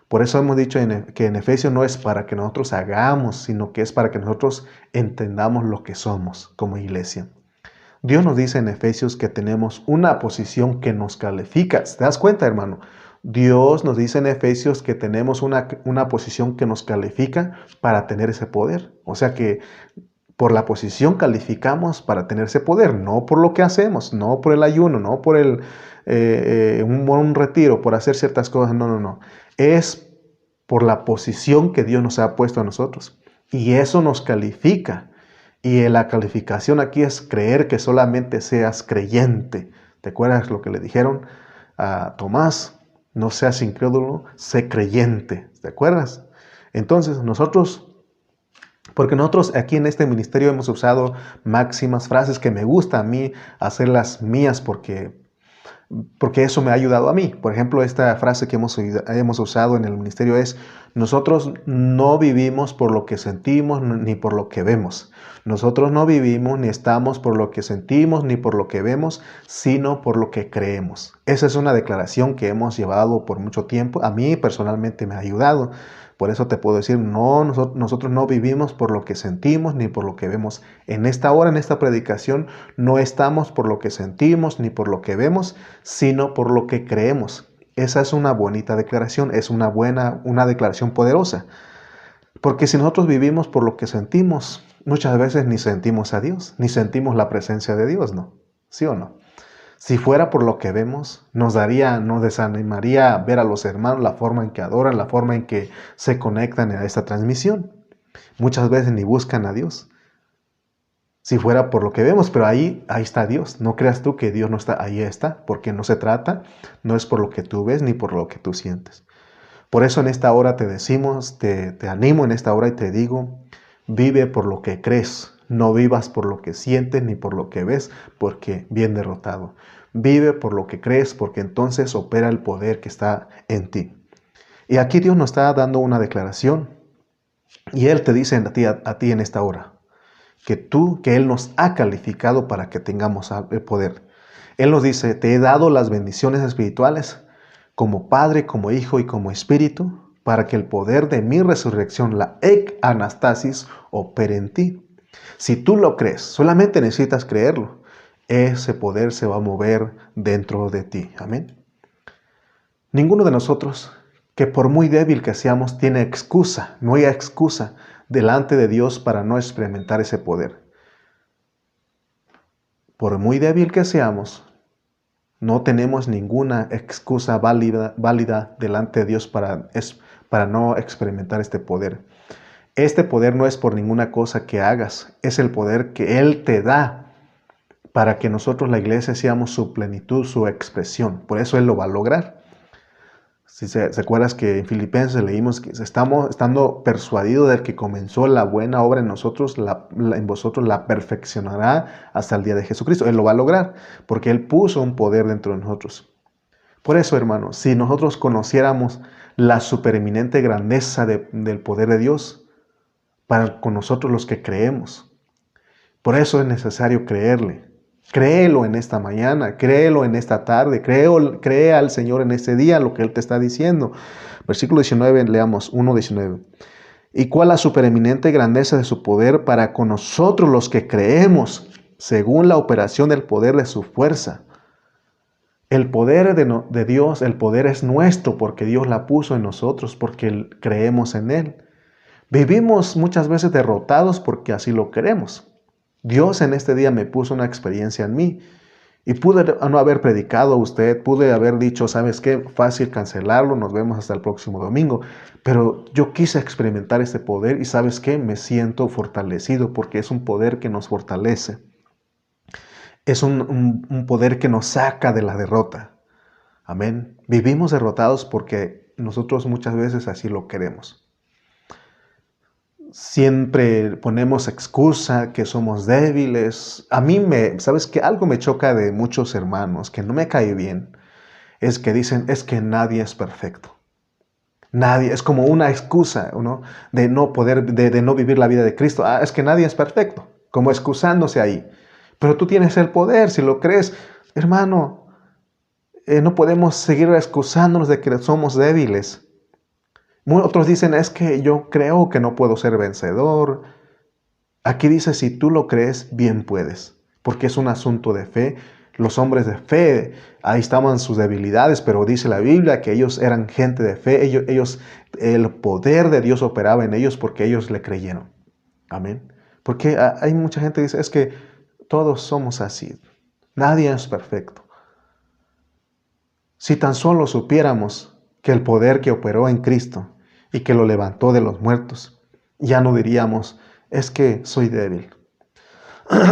Por eso hemos dicho que en Efesios no es para que nosotros hagamos, sino que es para que nosotros entendamos lo que somos como iglesia. Dios nos dice en Efesios que tenemos una posición que nos califica. ¿Te das cuenta, hermano? Dios nos dice en Efesios que tenemos una posición que nos califica para tener ese poder. O sea que por la posición calificamos para tener ese poder, no por lo que hacemos, no por el ayuno, no por un retiro, por hacer ciertas cosas, no. Es por la posición que Dios nos ha puesto a nosotros. Y eso nos califica. Y la calificación aquí es creer que solamente seas creyente. ¿Te acuerdas lo que le dijeron a Tomás? No seas incrédulo, sé creyente. ¿Te acuerdas? Entonces porque nosotros aquí en este ministerio hemos usado máximas, frases que me gusta a mí hacerlas mías porque eso me ha ayudado a mí. Por ejemplo, esta frase que hemos usado en el ministerio es, nosotros no vivimos por lo que sentimos ni por lo que vemos. Nosotros no vivimos ni estamos por lo que sentimos ni por lo que vemos, sino por lo que creemos. Esa es una declaración que hemos llevado por mucho tiempo. A mí personalmente me ha ayudado. Por eso te puedo decir, no, nosotros no vivimos por lo que sentimos ni por lo que vemos. En esta hora, en esta predicación, no estamos por lo que sentimos ni por lo que vemos, sino por lo que creemos. Esa es una bonita declaración, es una declaración poderosa. Porque si nosotros vivimos por lo que sentimos, muchas veces ni sentimos a Dios, ni sentimos la presencia de Dios, ¿no? ¿Sí o no? Si fuera por lo que vemos, nos desanimaría ver a los hermanos, la forma en que adoran, la forma en que se conectan a esta transmisión. Muchas veces ni buscan a Dios. Si fuera por lo que vemos, pero ahí está Dios. No creas tú que Dios no está, ahí está, porque no se trata, no es por lo que tú ves ni por lo que tú sientes. Por eso en esta hora te decimos, te animo en esta hora y te digo, vive por lo que crees. No vivas por lo que sientes ni por lo que ves, porque bien derrotado. Vive por lo que crees, porque entonces opera el poder que está en ti. Y aquí Dios nos está dando una declaración. Y Él te dice a ti en esta hora, que Él nos ha calificado para que tengamos el poder. Él nos dice, te he dado las bendiciones espirituales como Padre, como Hijo y como Espíritu, para que el poder de mi resurrección, la anastasis, opere en ti. Si tú lo crees, solamente necesitas creerlo, ese poder se va a mover dentro de ti. Amén. Ninguno de nosotros, que por muy débil que seamos, tiene excusa, no hay excusa delante de Dios para no experimentar ese poder. Por muy débil que seamos, no tenemos ninguna excusa válida delante de Dios para no experimentar este poder. Este poder no es por ninguna cosa que hagas, es el poder que Él te da para que nosotros, la iglesia, seamos su plenitud, su expresión. Por eso Él lo va a lograr. Si se acuerdas que en Filipenses leímos que estamos estando persuadidos del que comenzó la buena obra en nosotros, en vosotros la perfeccionará hasta el día de Jesucristo. Él lo va a lograr porque Él puso un poder dentro de nosotros. Por eso, hermanos, si nosotros conociéramos la supereminente grandeza del poder de Dios para con nosotros los que creemos, por eso es necesario creerle. Créelo en esta mañana, créelo en esta tarde, cree al Señor en este día lo que Él te está diciendo. Versículo 19, leamos 1:19. ¿Y cuál la supereminente grandeza de su poder para con nosotros los que creemos, según la operación del poder de su fuerza? El poder de Dios, el poder es nuestro porque Dios la puso en nosotros, porque creemos en Él. Vivimos muchas veces derrotados porque así lo queremos. Dios en este día me puso una experiencia en mí y pude no haber predicado a usted, pude haber dicho, ¿sabes qué? Fácil cancelarlo, nos vemos hasta el próximo domingo. Pero yo quise experimentar este poder y ¿sabes qué? Me siento fortalecido porque es un poder que nos fortalece. Es un poder que nos saca de la derrota. Amén. Vivimos derrotados porque nosotros muchas veces así lo queremos. Siempre ponemos excusa que somos débiles. ¿Sabes qué? Algo me choca de muchos hermanos que no me cae bien. Es que dicen, es que nadie es perfecto. Nadie, es como una excusa, ¿no? De no poder, de no vivir la vida de Cristo. Es que nadie es perfecto, como excusándose ahí. Pero tú tienes el poder, si lo crees, hermano, no podemos seguir excusándonos de que somos débiles. Otros dicen, es que yo creo que no puedo ser vencedor. Aquí dice, si tú lo crees, bien puedes, porque es un asunto de fe. Los hombres de fe, ahí estaban sus debilidades, pero dice la Biblia que ellos eran gente de fe. El poder de Dios operaba en ellos porque ellos le creyeron. Amén. Porque hay mucha gente que dice, es que todos somos así. Nadie es perfecto. Si tan solo supiéramos que el poder que operó en Cristo y que lo levantó de los muertos, ya no diríamos, es que soy débil,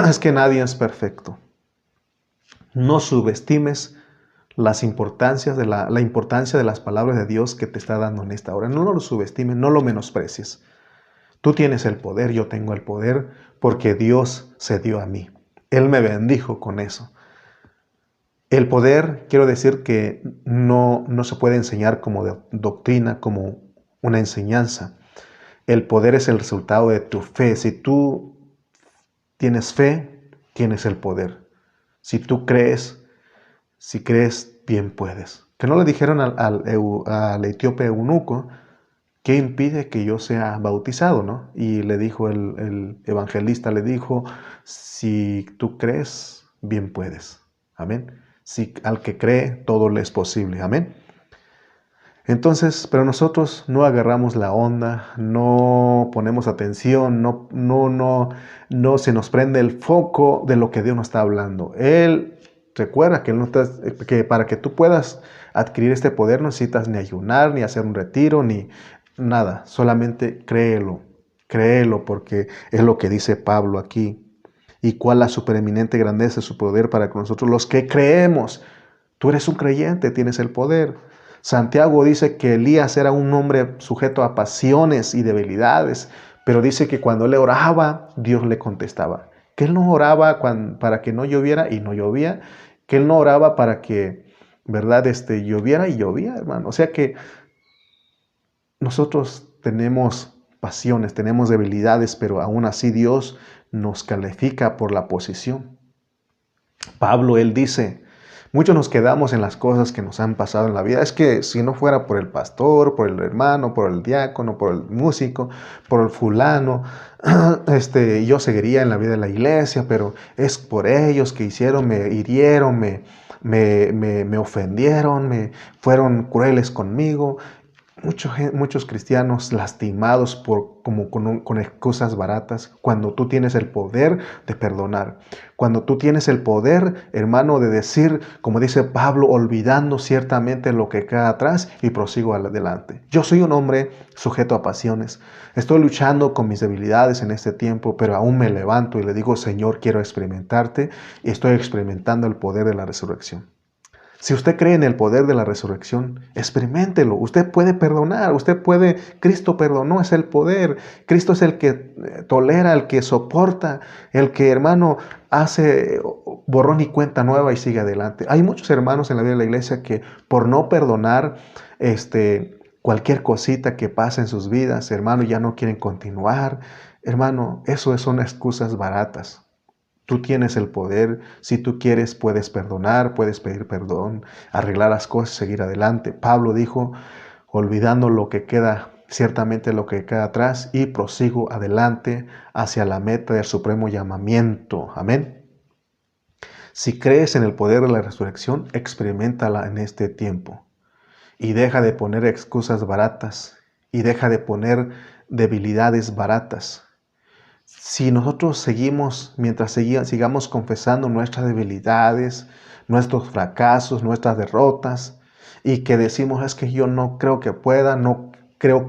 es que nadie es perfecto. No subestimes la importancia de las palabras de Dios que te está dando en esta hora. No lo subestimes, no lo menosprecies. Tú tienes el poder, yo tengo el poder, porque Dios se dio a mí. Él me bendijo con eso. El poder, quiero decir que no se puede enseñar como doctrina, como una enseñanza. El poder es el resultado de tu fe. Si tú tienes fe, tienes el poder. Si tú crees, si crees, bien puedes. Que no le dijeron al etíope eunuco, ¿qué impide que yo sea bautizado? ¿No? Y le dijo el evangelista, le dijo, si tú crees, bien puedes. Amén. Si al que cree, todo le es posible. Amén. Entonces, pero nosotros no agarramos la onda, no ponemos atención, no se nos prende el foco de lo que Dios nos está hablando. Él recuerda que para que tú puedas adquirir este poder no necesitas ni ayunar, ni hacer un retiro, ni nada. Solamente créelo porque es lo que dice Pablo aquí. Y cuál la supereminente grandeza de su poder para con nosotros los que creemos. Tú eres un creyente, tienes el poder. Santiago dice que Elías era un hombre sujeto a pasiones y debilidades, pero dice que cuando él oraba, Dios le contestaba. Que él no oraba para que no lloviera y no llovía, que él no oraba para que, ¿verdad? Lloviera y llovía, hermano. O sea que nosotros tenemos pasiones, tenemos debilidades, pero aún así Dios nos califica por la posición. Pablo, él dice, muchos nos quedamos en las cosas que nos han pasado en la vida. Es que si no fuera por el pastor, por el hermano, por el diácono, por el músico, por el fulano, yo seguiría en la vida de la iglesia, pero es por ellos que hicieron, me hirieron, me ofendieron, fueron crueles conmigo. Muchos cristianos lastimados con excusas baratas, cuando tú tienes el poder de perdonar, cuando tú tienes el poder, hermano, de decir, como dice Pablo, olvidando ciertamente lo que queda atrás y prosigo adelante. Yo soy un hombre sujeto a pasiones, estoy luchando con mis debilidades en este tiempo, pero aún me levanto y le digo, Señor, quiero experimentarte y estoy experimentando el poder de la resurrección. Si usted cree en el poder de la resurrección, experiméntelo. Usted puede perdonar, Cristo perdonó, es el poder. Cristo es el que tolera, el que soporta, el que, hermano, hace borrón y cuenta nueva y sigue adelante. Hay muchos hermanos en la vida de la iglesia que por no perdonar, cualquier cosita que pase en sus vidas, hermano, ya no quieren continuar. Hermano, eso son excusas baratas. Tú tienes el poder, si tú quieres puedes perdonar, puedes pedir perdón, arreglar las cosas, seguir adelante. Pablo dijo, olvidando lo que queda, ciertamente lo que queda atrás, y prosigo adelante hacia la meta del supremo llamamiento. Amén. Si crees en el poder de la resurrección, experiméntala en este tiempo. Y deja de poner excusas baratas, y deja de poner debilidades baratas. Si nosotros sigamos confesando nuestras debilidades, nuestros fracasos, nuestras derrotas, y que decimos, es que yo no creo que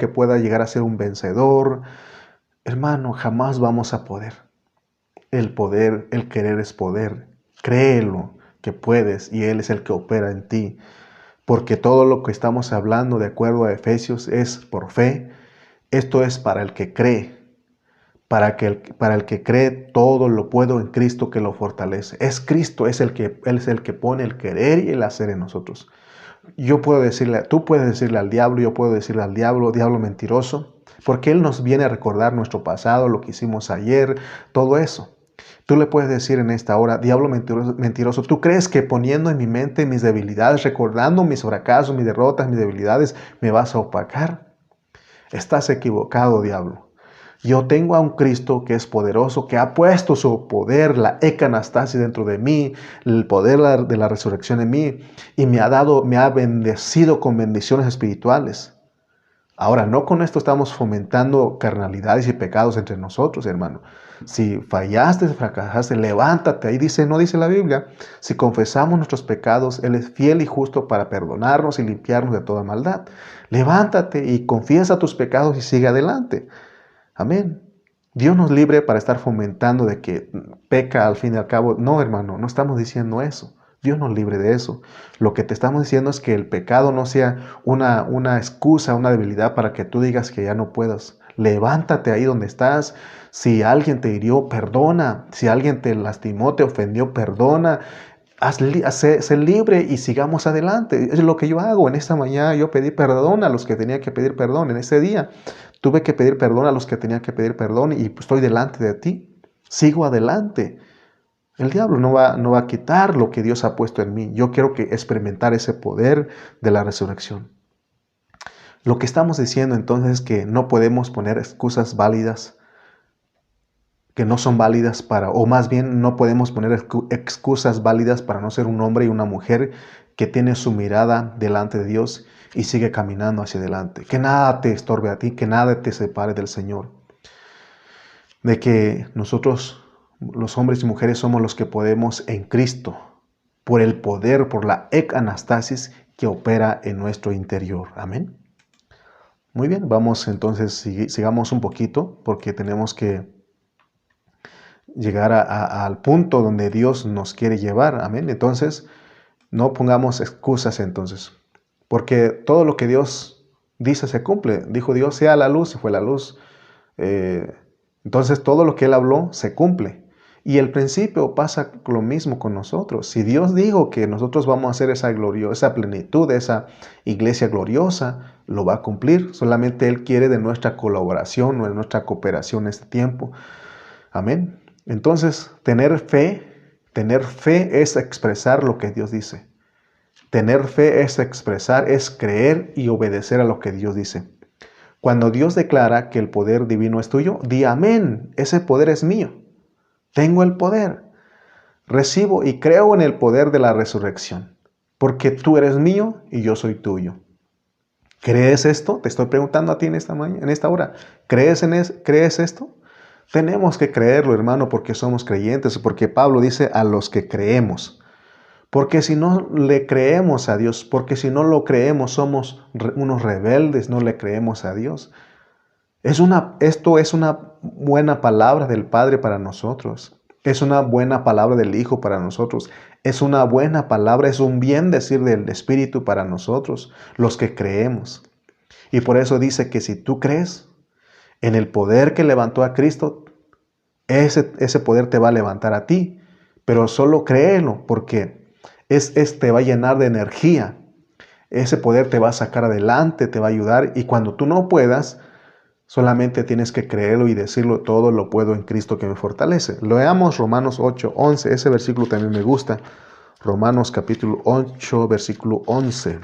pueda llegar a ser un vencedor, hermano, jamás vamos a poder. El querer es poder. Créelo que puedes y Él es el que opera en ti. Porque todo lo que estamos hablando, de acuerdo a Efesios, es por fe. Esto es para el que cree. Para el que cree, todo lo puedo en Cristo que lo fortalece. Es Cristo, Él es el que pone el querer y el hacer en nosotros. Tú puedes decirle al diablo, yo puedo decirle al diablo mentiroso, porque Él nos viene a recordar nuestro pasado, lo que hicimos ayer, todo eso. Tú le puedes decir en esta hora, diablo mentiroso, ¿tú crees que poniendo en mi mente mis debilidades, recordando mis fracasos, mis derrotas, mis debilidades, me vas a opacar? Estás equivocado, diablo. Yo tengo a un Cristo que es poderoso, que ha puesto su poder, la ecanastasis dentro de mí, el poder de la resurrección en mí, y me ha bendecido con bendiciones espirituales. Ahora, no con esto estamos fomentando carnalidades y pecados entre nosotros, hermano. Si fallaste, fracasaste, levántate. Ahí dice, no dice la Biblia, si confesamos nuestros pecados, Él es fiel y justo para perdonarnos y limpiarnos de toda maldad. Levántate y confiesa tus pecados y sigue adelante. Amén. Dios nos libre para estar fomentando de que peca al fin y al cabo. No, hermano, no estamos diciendo eso. Dios nos libre de eso. Lo que te estamos diciendo es que el pecado no sea una excusa, una debilidad para que tú digas que ya no puedas. Levántate ahí donde estás. Si alguien te hirió, perdona. Si alguien te lastimó, te ofendió, perdona. Sé libre y sigamos adelante. Es lo que yo hago. En esta mañana yo pedí perdón a los que tenía que pedir perdón. En ese día tuve que pedir perdón a los que tenía que pedir perdón y estoy delante de ti. Sigo adelante. El diablo no va a quitar lo que Dios ha puesto en mí. Yo quiero experimentar ese poder de la resurrección. Lo que estamos diciendo entonces es que no podemos poner excusas válidas que no son válidas o más bien no podemos poner excusas válidas para no ser un hombre y una mujer que tiene su mirada delante de Dios y sigue caminando hacia adelante. Que nada te estorbe a ti, que nada te separe del Señor. De que nosotros, los hombres y mujeres, somos los que podemos en Cristo, por el poder, por la ecanastasis que opera en nuestro interior. Amén. Muy bien, vamos entonces, sigamos un poquito, porque tenemos que llegar al punto donde Dios nos quiere llevar. Amén. Entonces, no pongamos excusas entonces, porque todo lo que Dios dice se cumple. Dijo Dios, sea la luz, y fue la luz. Entonces, todo lo que Él habló se cumple. Y el principio pasa lo mismo con nosotros. Si Dios dijo que nosotros vamos a hacer esa plenitud, esa iglesia gloriosa, lo va a cumplir. Solamente Él quiere de nuestra colaboración o de nuestra cooperación en este tiempo. Amén. Entonces, tener fe es expresar lo que Dios dice. Tener fe es expresar, es creer y obedecer a lo que Dios dice. Cuando Dios declara que el poder divino es tuyo, di amén, ese poder es mío. Tengo el poder. Recibo y creo en el poder de la resurrección, porque tú eres mío y yo soy tuyo. ¿Crees esto? Te estoy preguntando a ti en esta hora. ¿Crees esto? Tenemos que creerlo, hermano, porque somos creyentes, porque Pablo dice a los que creemos. Porque si no le creemos a Dios, porque si no lo creemos, somos unos rebeldes, no le creemos a Dios. Esto es una buena palabra del Padre para nosotros. Es una buena palabra del Hijo para nosotros. Es una buena palabra, es un bien decir del Espíritu para nosotros, los que creemos. Y por eso dice que si tú crees en el poder que levantó a Cristo, ese poder te va a levantar a ti. Pero solo créelo, porque te va a llenar de energía. Ese poder te va a sacar adelante, te va a ayudar. Y cuando tú no puedas, solamente tienes que creerlo y decirlo: todo lo puedo en Cristo que me fortalece. Leamos Romanos 8:11. Ese versículo también me gusta. Romanos capítulo 8, versículo 11.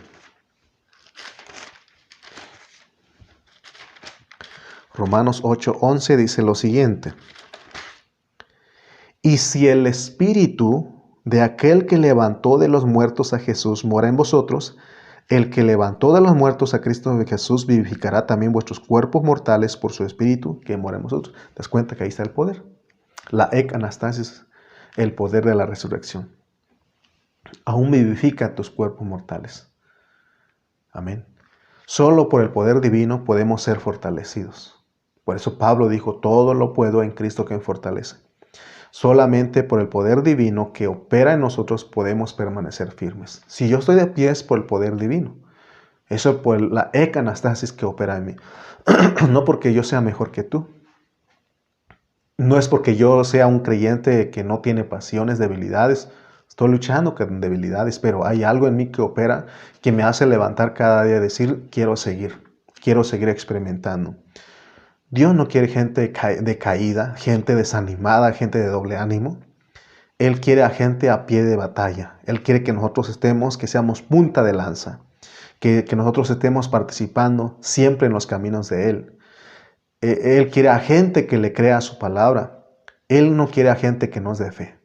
Romanos 8:11 dice lo siguiente: y si el Espíritu de aquel que levantó de los muertos a Jesús mora en vosotros, el que levantó de los muertos a Cristo Jesús vivificará también vuestros cuerpos mortales por su Espíritu que mora en vosotros. ¿Te das cuenta que ahí está el poder? La anastasis, el poder de la resurrección. Aún vivifica tus cuerpos mortales. Amén. Solo por el poder divino podemos ser fortalecidos. Por eso Pablo dijo: todo lo puedo en Cristo que me fortalece. Solamente por el poder divino que opera en nosotros podemos permanecer firmes. Si yo estoy de pie es por el poder divino. Eso es por la anastasis que opera en mí. No porque yo sea mejor que tú. No es porque yo sea un creyente que no tiene pasiones, debilidades. Estoy luchando con debilidades, pero hay algo en mí que opera, que me hace levantar cada día y decir: quiero seguir experimentando. Dios no quiere gente decaída, gente desanimada, gente de doble ánimo. Él quiere a gente a pie de batalla. Él quiere que nosotros estemos, que seamos punta de lanza, que nosotros estemos participando siempre en los caminos de Él. Él quiere a gente que le crea su palabra. Él no quiere a gente que no es de fe.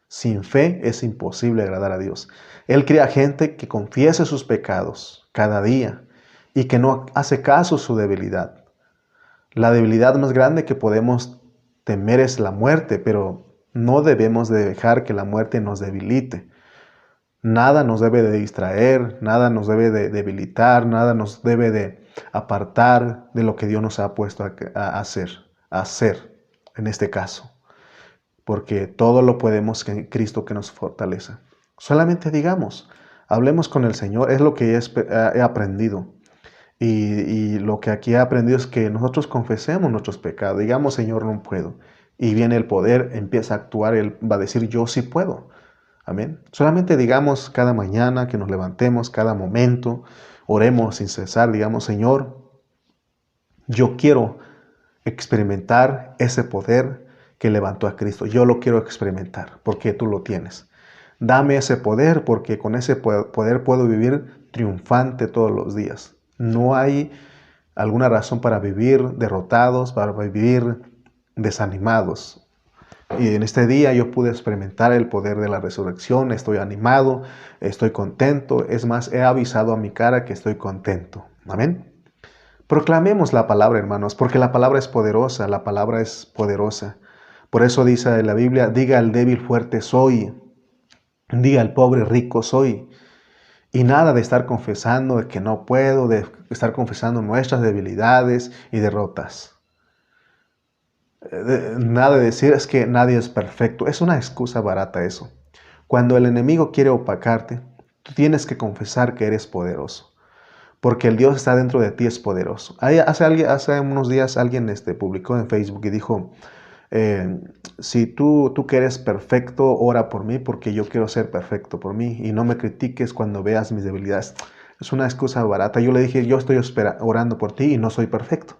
Sin fe es imposible agradar a Dios. Él quiere a gente que confiese sus pecados cada día y que no hace caso a su debilidad. La debilidad más grande que podemos temer es la muerte, pero no debemos de dejar que la muerte nos debilite. Nada nos debe de distraer, nada nos debe de debilitar, nada nos debe de apartar de lo que Dios nos ha puesto a hacer en este caso. Porque todo lo podemos en Cristo que nos fortalece. Solamente digamos, hablemos con el Señor, es lo que he aprendido. Y lo que aquí he aprendido es que nosotros confesemos nuestros pecados, digamos: Señor, no puedo. Y viene el poder, empieza a actuar, Él va a decir: yo sí puedo. Amén. Solamente digamos cada mañana que nos levantemos, cada momento, oremos sin cesar, digamos: Señor, yo quiero experimentar ese poder que levantó a Cristo. Yo lo quiero experimentar porque tú lo tienes. Dame ese poder, porque con ese poder puedo vivir triunfante todos los días. No hay alguna razón para vivir derrotados, para vivir desanimados. Y en este día yo pude experimentar el poder de la resurrección. Estoy animado, estoy contento. Es más, he avisado a mi cara que estoy contento. Amén. Proclamemos la palabra, hermanos, porque la palabra es poderosa, la palabra es poderosa. Por eso dice la Biblia: diga al débil fuerte soy, diga al pobre rico soy. Y nada de estar confesando de que no puedo, de estar confesando nuestras debilidades y derrotas. Nada de decir es que nadie es perfecto. Es una excusa barata eso. Cuando el enemigo quiere opacarte, tú tienes que confesar que eres poderoso. Porque el Dios está dentro de ti, es poderoso. Hace unos días alguien publicó en Facebook y dijo: si tú que eres perfecto, ora por mí, porque yo quiero ser perfecto por mí, y no me critiques cuando veas mis debilidades. Es una excusa barata. Yo le dije: yo estoy orando por ti y no soy perfecto.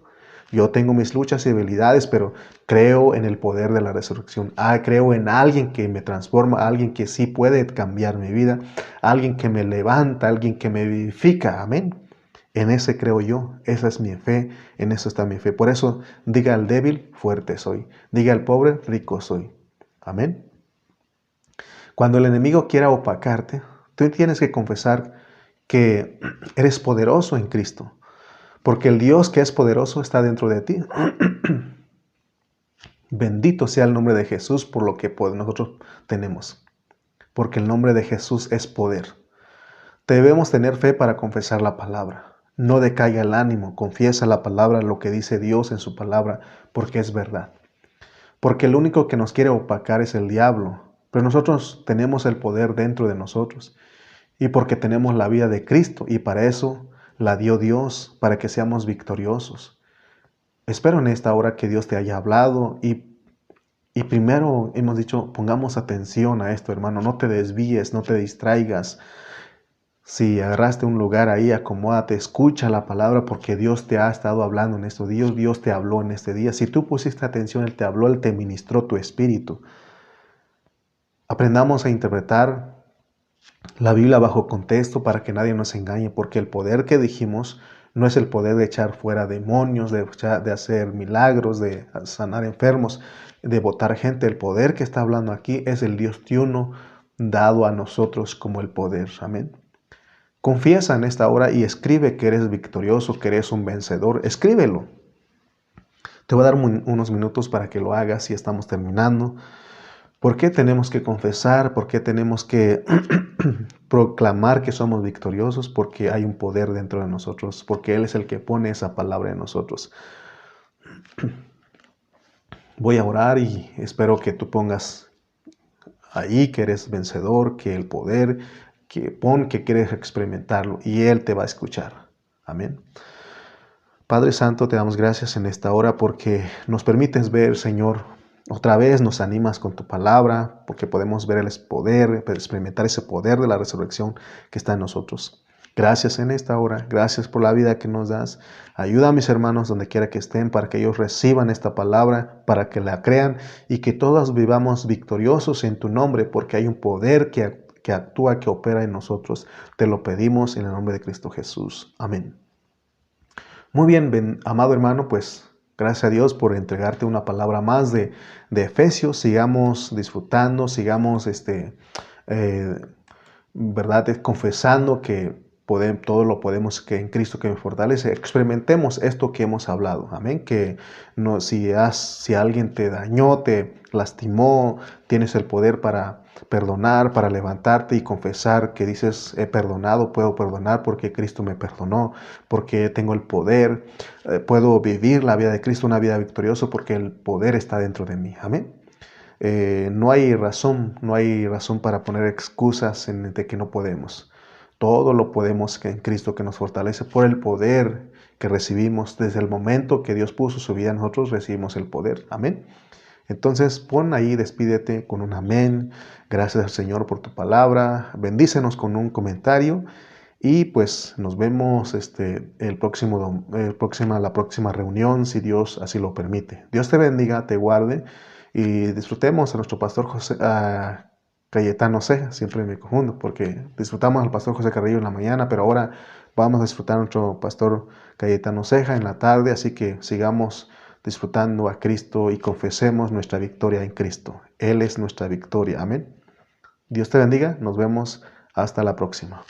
Yo tengo mis luchas y debilidades, pero creo en el poder de la resurrección. Creo en alguien que me transforma, alguien que sí puede cambiar mi vida, alguien que me levanta, alguien que me vivifica. Amén. En ese creo yo, esa es mi fe, en eso está mi fe. Por eso diga al débil, fuerte soy. Diga al pobre, rico soy. Amén. Cuando el enemigo quiera opacarte, tú tienes que confesar que eres poderoso en Cristo. Porque el Dios que es poderoso está dentro de ti. Bendito sea el nombre de Jesús por lo que nosotros tenemos. Porque el nombre de Jesús es poder. Debemos tener fe para confesar la palabra. No decaiga el ánimo, confiesa la palabra, lo que dice Dios en su palabra, porque es verdad. porque el único que nos quiere opacar es el diablo, pero nosotros tenemos el poder dentro de nosotros y porque tenemos la vida de Cristo y para eso la dio Dios, para que seamos victoriosos. Espero en esta hora que Dios te haya hablado y primero hemos dicho, pongamos atención a esto, hermano, no te desvíes, no te distraigas. Si agarraste un lugar ahí, acomódate, escucha la palabra porque Dios te ha estado hablando en estos días, Dios te habló en este día. Si tú pusiste atención, Él te habló, Él te ministró tu espíritu. Aprendamos a interpretar la Biblia bajo contexto para que nadie nos engañe, porque el poder que dijimos no es el poder de echar fuera demonios, de hacer milagros, de sanar enfermos, de botar gente. El poder que está hablando aquí es el Dios triuno dado a nosotros como el poder. Amén. Confiesa en esta hora y escribe que eres victorioso, que eres un vencedor. Escríbelo. Te voy a dar unos minutos para que lo hagas y estamos terminando. ¿Por qué tenemos que confesar? ¿Por qué tenemos que proclamar que somos victoriosos? Porque hay un poder dentro de nosotros, porque Él es el que pone esa palabra en nosotros. Voy a orar y espero que tú pongas ahí que eres vencedor, que el poder, que quieres experimentarlo y Él te va a escuchar. Amén. Padre Santo, te damos gracias en esta hora porque nos permites ver, Señor, otra vez nos animas con tu palabra, porque podemos ver el poder, experimentar ese poder de la resurrección que está en nosotros. Gracias en esta hora, gracias por la vida que nos das. Ayuda a mis hermanos donde quiera que estén para que ellos reciban esta palabra, para que la crean y que todos vivamos victoriosos en tu nombre, porque hay un poder que actúa, que opera en nosotros. Te lo pedimos en el nombre de Cristo Jesús. Amén. Muy bien, amado hermano, pues gracias a Dios por entregarte una palabra más de Efesios. Sigamos disfrutando, sigamos ¿verdad? Confesando que todo lo podemos que en Cristo que me fortalece. Experimentemos esto que hemos hablado. Amén. Que no, si alguien te dañó, te lastimó, tienes el poder para perdonar, para levantarte y confesar que dices, he perdonado, puedo perdonar porque Cristo me perdonó, porque tengo el poder, puedo vivir la vida de Cristo, una vida victoriosa porque el poder está dentro de mí. Amén. No hay razón para poner excusas de que no podemos. Todo lo podemos en Cristo que nos fortalece por el poder que recibimos desde el momento que Dios puso su vida en nosotros, recibimos el poder. Amén. Entonces pon ahí, despídete con un amén. Gracias al Señor por tu palabra. Bendícenos con un comentario y pues nos vemos la próxima reunión si Dios así lo permite. Dios te bendiga, te guarde y disfrutemos a nuestro pastor Cayetano Ceja. Siempre me confundo porque disfrutamos al pastor José Carrillo en la mañana, pero ahora vamos a disfrutar a nuestro pastor Cayetano Ceja en la tarde, así que sigamos disfrutando a Cristo y confesemos nuestra victoria en Cristo. Él es nuestra victoria. Amén. Dios te bendiga. Nos vemos hasta la próxima.